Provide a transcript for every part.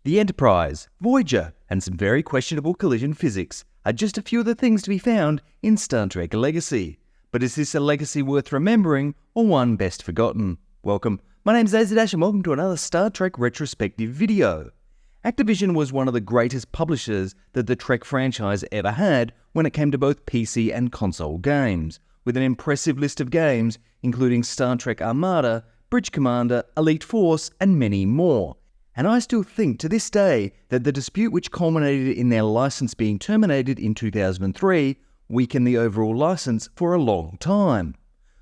The Enterprise, Voyager, and some very questionable collision physics are just a few of the things to be found in Star Trek Legacy. But is this a legacy worth remembering, or one best forgotten? Welcome, my name's AZDash and welcome to another Star Trek retrospective video. Activision was one of the greatest publishers that the Trek franchise ever had when it came to both PC and console games, with an impressive list of games including Star Trek Armada, Bridge Commander, Elite Force, and many more. And I still think to this day that the dispute which culminated in their license being terminated in 2003 weakened the overall license for a long time.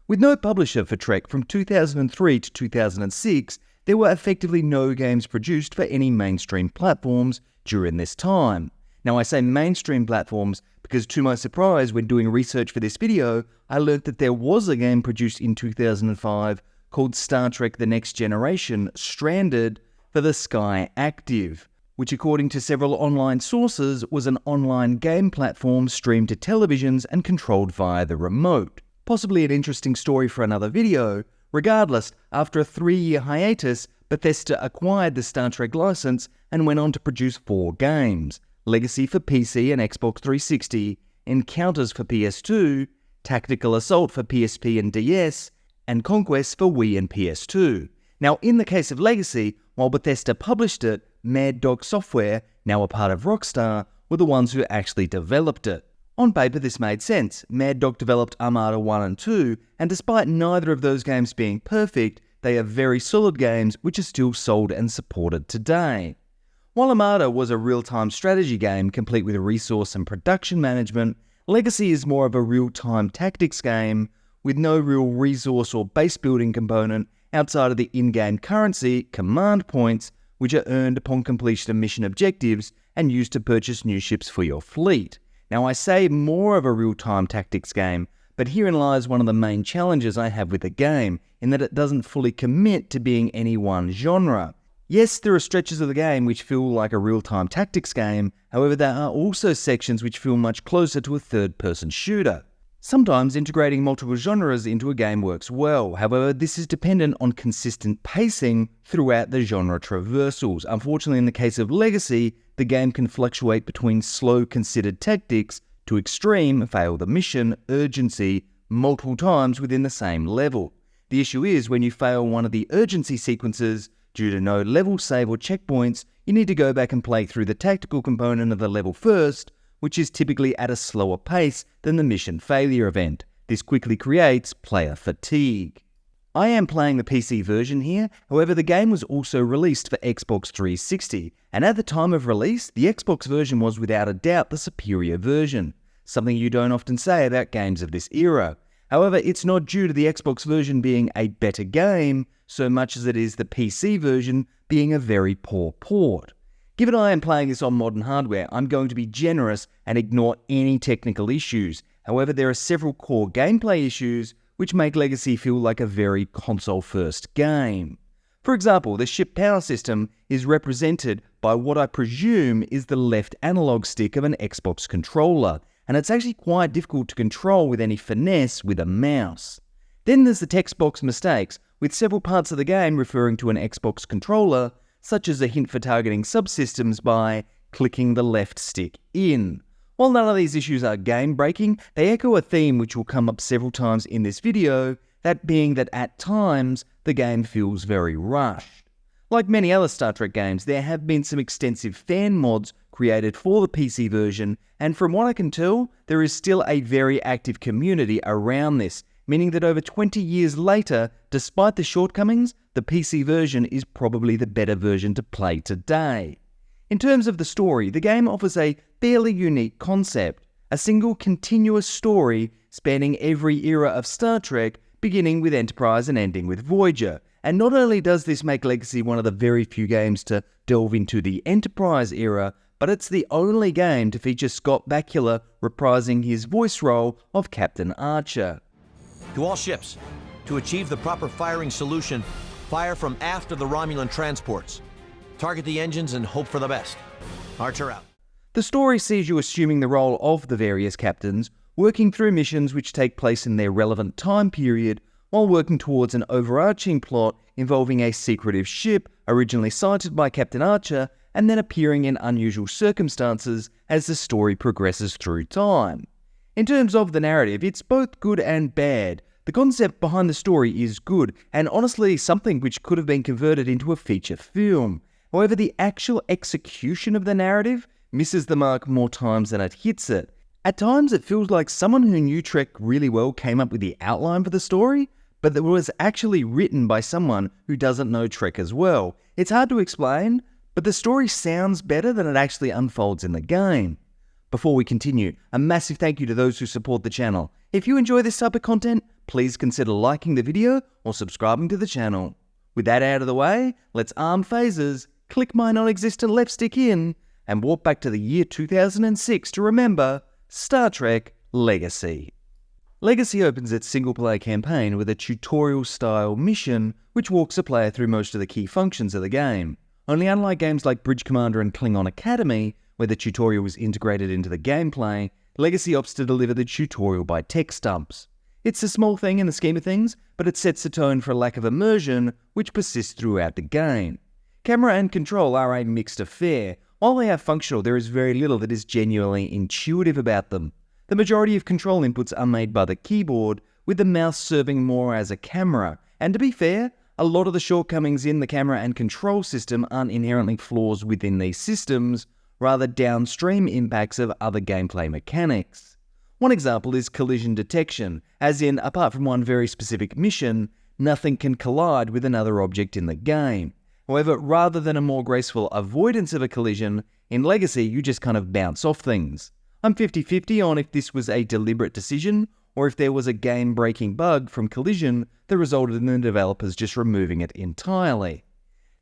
With no publisher for Trek from 2003 to 2006, there were effectively no games produced for any mainstream platforms during this time. Now I say mainstream platforms because to my surprise when doing research for this video, I learnt that there was a game produced in 2005 called Star Trek The Next Generation Stranded for the Sky Active, which according to several online sources was an online game platform streamed to televisions and controlled via the remote. Possibly an interesting story for another video. Regardless, after a 3-year hiatus, Bethesda acquired the Star Trek license and went on to produce 4 games: Legacy for PC and Xbox 360, Encounters for PS2, Tactical Assault for PSP and DS, and Conquest for Wii and PS2. Now, in the case of Legacy, while Bethesda published it, Mad Dog Software, now a part of Rockstar, were the ones who actually developed it. On paper, this made sense. Mad Dog developed Armada 1 and 2, and despite neither of those games being perfect, they are very solid games which are still sold and supported today. While Armada was a real-time strategy game complete with resource and production management, Legacy is more of a real-time tactics game with no real resource or base building component outside of the in-game currency, command points, which are earned upon completion of mission objectives and used to purchase new ships for your fleet. Now I say more of a real-time tactics game, but herein lies one of the main challenges I have with the game, in that it doesn't fully commit to being any one genre. Yes, there are stretches of the game which feel like a real-time tactics game, however there are also sections which feel much closer to a third-person shooter. Sometimes integrating multiple genres into a game works well, however this is dependent on consistent pacing throughout the genre traversals. Unfortunately, in the case of Legacy, the game can fluctuate between slow considered tactics to extreme, fail the mission, urgency, multiple times within the same level. The issue is when you fail one of the urgency sequences due to no level save or checkpoints, you need to go back and play through the tactical component of the level first, which is typically at a slower pace than the mission failure event. This quickly creates player fatigue. I am playing the PC version here, however the game was also released for Xbox 360, and at the time of release, the Xbox version was without a doubt the superior version, something you don't often say about games of this era. However, it's not due to the Xbox version being a better game, so much as it is the PC version being a very poor port. Given I am playing this on modern hardware, I'm going to be generous and ignore any technical issues. However, there are several core gameplay issues which make Legacy feel like a very console-first game. For example, the ship power system is represented by what I presume is the left analog stick of an Xbox controller, and it's actually quite difficult to control with any finesse with a mouse. Then there's the text box mistakes, with several parts of the game referring to an Xbox controller, such as a hint for targeting subsystems by clicking the left stick in. While none of these issues are game-breaking, they echo a theme which will come up several times in this video, that being that at times, the game feels very rushed. Like many other Star Trek games, there have been some extensive fan mods created for the PC version, and from what I can tell, there is still a very active community around this, meaning that over 20 years later, despite the shortcomings, the PC version is probably the better version to play today. In terms of the story, the game offers a fairly unique concept, a single continuous story spanning every era of Star Trek, beginning with Enterprise and ending with Voyager. And not only does this make Legacy one of the very few games to delve into the Enterprise era, but it's the only game to feature Scott Bakula reprising his voice role of Captain Archer. To all ships, to achieve the proper firing solution, fire from aft of the Romulan transports. Target the engines and hope for the best. Archer out. The story sees you assuming the role of the various captains, working through missions which take place in their relevant time period, while working towards an overarching plot involving a secretive ship originally sighted by Captain Archer and then appearing in unusual circumstances as the story progresses through time. In terms of the narrative, it's both good and bad. The concept behind the story is good, and honestly something which could have been converted into a feature film. However, the actual execution of the narrative misses the mark more times than it hits it. At times, it feels like someone who knew Trek really well came up with the outline for the story, but that was actually written by someone who doesn't know Trek as well. It's hard to explain, but the story sounds better than it actually unfolds in the game. Before we continue, a massive thank you to those who support the channel. If you enjoy this type of content, please consider liking the video or subscribing to the channel. With that out of the way, let's arm phasers, click my non-existent left stick in, and warp back to the year 2006 to remember Star Trek Legacy. Legacy opens its single-player campaign with a tutorial-style mission which walks the player through most of the key functions of the game. Only unlike games like Bridge Commander and Klingon Academy, where the tutorial was integrated into the gameplay, Legacy opts to deliver the tutorial by text dumps. It's a small thing in the scheme of things, but it sets the tone for a lack of immersion which persists throughout the game. Camera and control are a mixed affair. While they are functional, there is very little that is genuinely intuitive about them. The majority of control inputs are made by the keyboard, with the mouse serving more as a camera. And to be fair, a lot of the shortcomings in the camera and control system aren't inherently flaws within these systems, rather downstream impacts of other gameplay mechanics. One example is collision detection, as in, apart from one very specific mission, nothing can collide with another object in the game. However, rather than a more graceful avoidance of a collision, in Legacy you just kind of bounce off things. I'm 50-50 on if this was a deliberate decision, or if there was a game-breaking bug from collision that resulted in the developers just removing it entirely.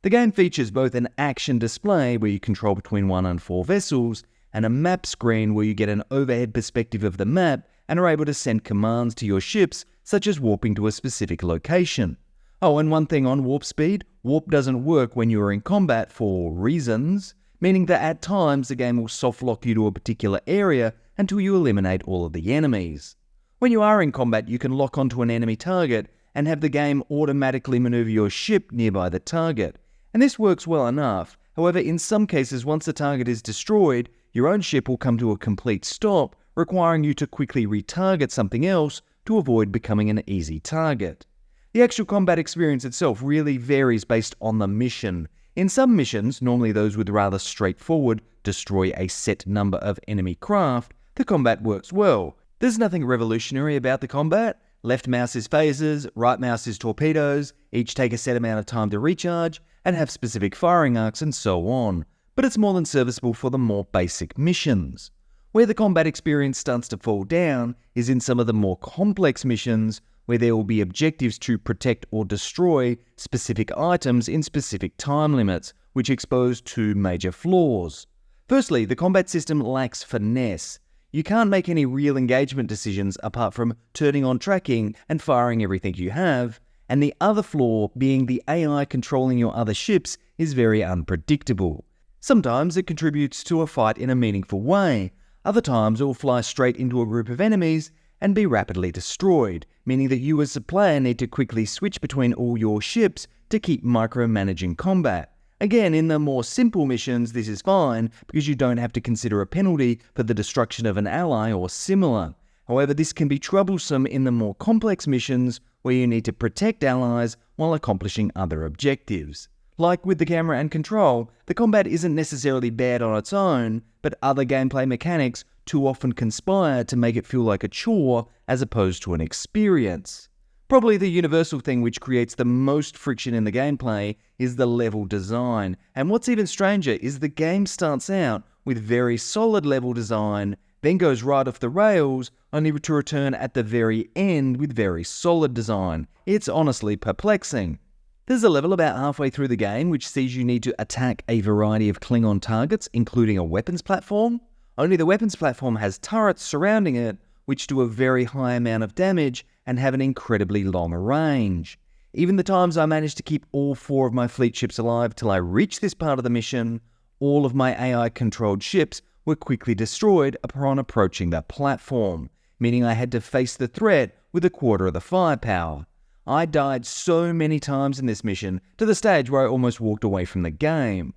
The game features both an action display where you control between 1 and 4 vessels, and a map screen where you get an overhead perspective of the map and are able to send commands to your ships, such as warping to a specific location. Oh, and one thing on warp speed, warp doesn't work when you are in combat for reasons, meaning that at times the game will soft lock you to a particular area until you eliminate all of the enemies. When you are in combat, you can lock onto an enemy target and have the game automatically maneuver your ship nearby the target. And this works well enough. However, in some cases, once the target is destroyed, your own ship will come to a complete stop, requiring you to quickly retarget something else to avoid becoming an easy target. The actual combat experience itself really varies based on the mission. In some missions, normally those with rather straightforward, destroy a set number of enemy craft, the combat works well. There's nothing revolutionary about the combat. Left mouse is phasers, right mouse is torpedoes, each take a set amount of time to recharge, and have specific firing arcs and so on. But it's more than serviceable for the more basic missions. Where the combat experience starts to fall down is in some of the more complex missions, where there will be objectives to protect or destroy specific items in specific time limits, which expose two major flaws. Firstly, the combat system lacks finesse. You can't make any real engagement decisions apart from turning on tracking and firing everything you have, and the other flaw being the AI controlling your other ships is very unpredictable. Sometimes it contributes to a fight in a meaningful way, other times it will fly straight into a group of enemies and be rapidly destroyed, meaning that you as a player need to quickly switch between all your ships to keep micromanaging combat. Again, in the more simple missions, this is fine because you don't have to consider a penalty for the destruction of an ally or similar. However, this can be troublesome in the more complex missions where you need to protect allies while accomplishing other objectives. Like with the camera and control, the combat isn't necessarily bad on its own, but other gameplay mechanics too often conspire to make it feel like a chore as opposed to an experience. Probably the universal thing which creates the most friction in the gameplay is the level design, and what's even stranger is the game starts out with very solid level design, then goes right off the rails, only to return at the very end with very solid design. It's honestly perplexing. There's a level about halfway through the game which sees you need to attack a variety of Klingon targets, including a weapons platform. Only the weapons platform has turrets surrounding it, which do a very high amount of damage and have an incredibly long range. Even the times I managed to keep all 4 of my fleet ships alive till I reached this part of the mission, all of my AI-controlled ships were quickly destroyed upon approaching that platform, meaning I had to face the threat with a quarter of the firepower. I died so many times in this mission, to the stage where I almost walked away from the game.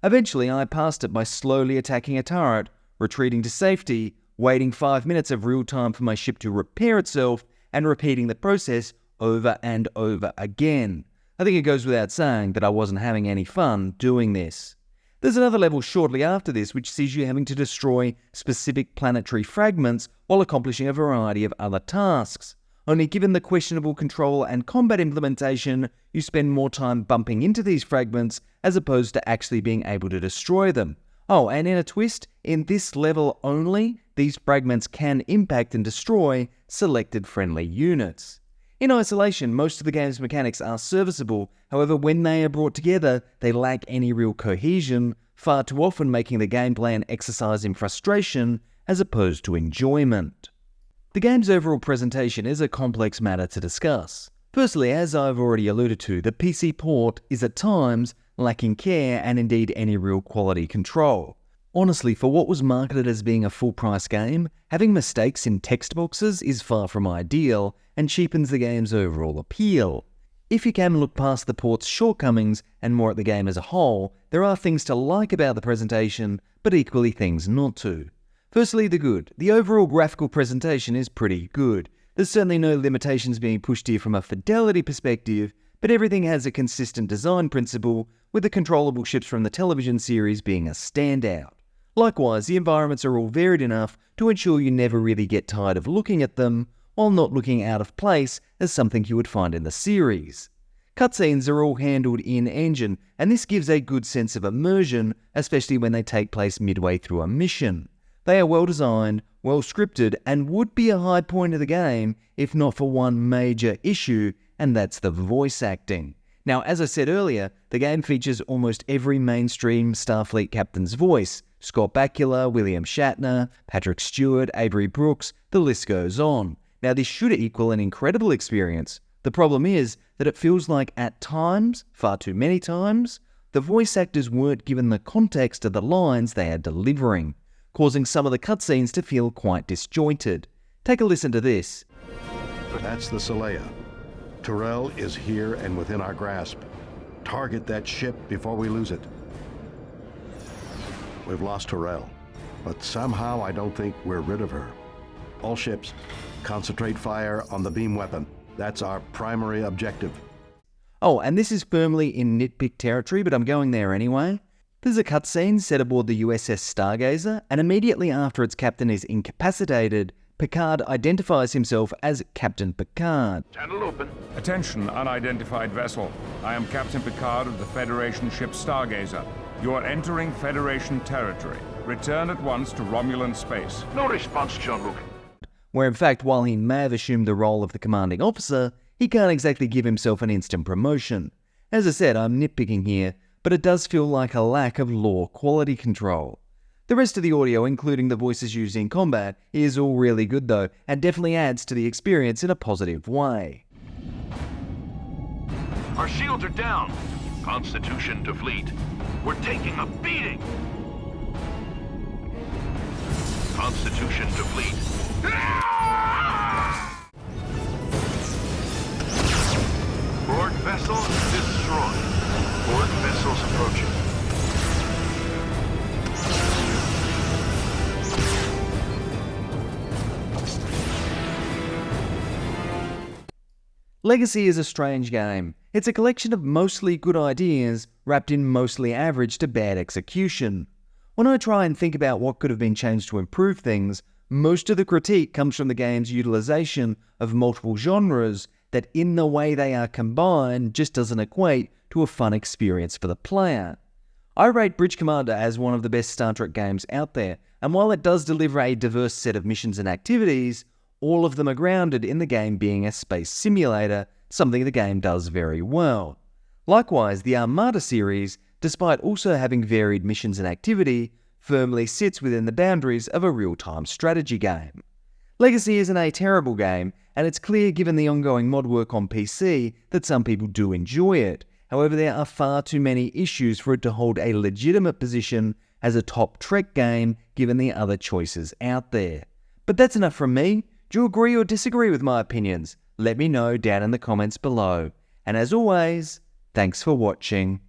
Eventually, I passed it by slowly attacking a turret, retreating to safety, waiting 5 minutes of real time for my ship to repair itself, and repeating the process over and over again. I think it goes without saying that I wasn't having any fun doing this. There's another level shortly after this which sees you having to destroy specific planetary fragments while accomplishing a variety of other tasks. Only given the questionable control and combat implementation, you spend more time bumping into these fragments as opposed to actually being able to destroy them. Oh, and in a twist, in this level only, these fragments can impact and destroy selected friendly units. In isolation, most of the game's mechanics are serviceable, however when they are brought together, they lack any real cohesion, far too often making the gameplay an exercise in frustration as opposed to enjoyment. The game's overall presentation is a complex matter to discuss. Firstly, as I've already alluded to, the PC port is at times lacking care and indeed any real quality control. Honestly, for what was marketed as being a full-price game, having mistakes in text boxes is far from ideal and cheapens the game's overall appeal. If you can look past the port's shortcomings and more at the game as a whole, there are things to like about the presentation, but equally things not to. Firstly, the good. The overall graphical presentation is pretty good. There's certainly no limitations being pushed here from a fidelity perspective, but everything has a consistent design principle, with the controllable ships from the television series being a standout. Likewise, the environments are all varied enough to ensure you never really get tired of looking at them, while not looking out of place as something you would find in the series. Cutscenes are all handled in-engine, and this gives a good sense of immersion, especially when they take place midway through a mission. They are well designed, well scripted, and would be a high point of the game if not for one major issue, and that's the voice acting. Now, as I said earlier, the game features almost every mainstream Starfleet captain's voice. Scott Bakula, William Shatner, Patrick Stewart, Avery Brooks, the list goes on. Now, this should equal an incredible experience. The problem is that it feels like at times, far too many times, the voice actors weren't given the context of the lines they are delivering, causing some of the cutscenes to feel quite disjointed. Take a listen to this. That's the Saleya. Tyrell is here and within our grasp. Target that ship before we lose it. We've lost Tyrell, but somehow I don't think we're rid of her. All ships, concentrate fire on the beam weapon. That's our primary objective. Oh, and this is firmly in nitpick territory, but I'm going there anyway. There's a cutscene set aboard the USS Stargazer, and immediately after its captain is incapacitated, Picard identifies himself as Captain Picard. Channel open. Attention, unidentified vessel. I am Captain Picard of the Federation ship Stargazer. You are entering Federation territory. Return at once to Romulan space. No response, Jean-Luc. Where in fact, while he may have assumed the role of the commanding officer, he can't exactly give himself an instant promotion. As I said, I'm nitpicking here, but it does feel like a lack of lore quality control. The rest of the audio, including the voices used in combat, is all really good though, and definitely adds to the experience in a positive way. Our shields are down. Constitution to fleet. We're taking a beating. Constitution to fleet. Board vessel destroyed. Board vessels approaching. Legacy is a strange game. It's a collection of mostly good ideas wrapped in mostly average to bad execution. When I try and think about what could have been changed to improve things, most of the critique comes from the game's utilization of multiple genres that in the way they are combined just doesn't equate to a fun experience for the player. I rate Bridge Commander as one of the best Star Trek games out there, and while it does deliver a diverse set of missions and activities, all of them are grounded in the game being a space simulator, something the game does very well. Likewise, the Armada series, despite also having varied missions and activity, firmly sits within the boundaries of a real-time strategy game. Legacy isn't a terrible game, and it's clear given the ongoing mod work on PC that some people do enjoy it. However, there are far too many issues for it to hold a legitimate position as a top Trek game given the other choices out there. But that's enough from me. Do you agree or disagree with my opinions? Let me know down in the comments below. And as always, thanks for watching.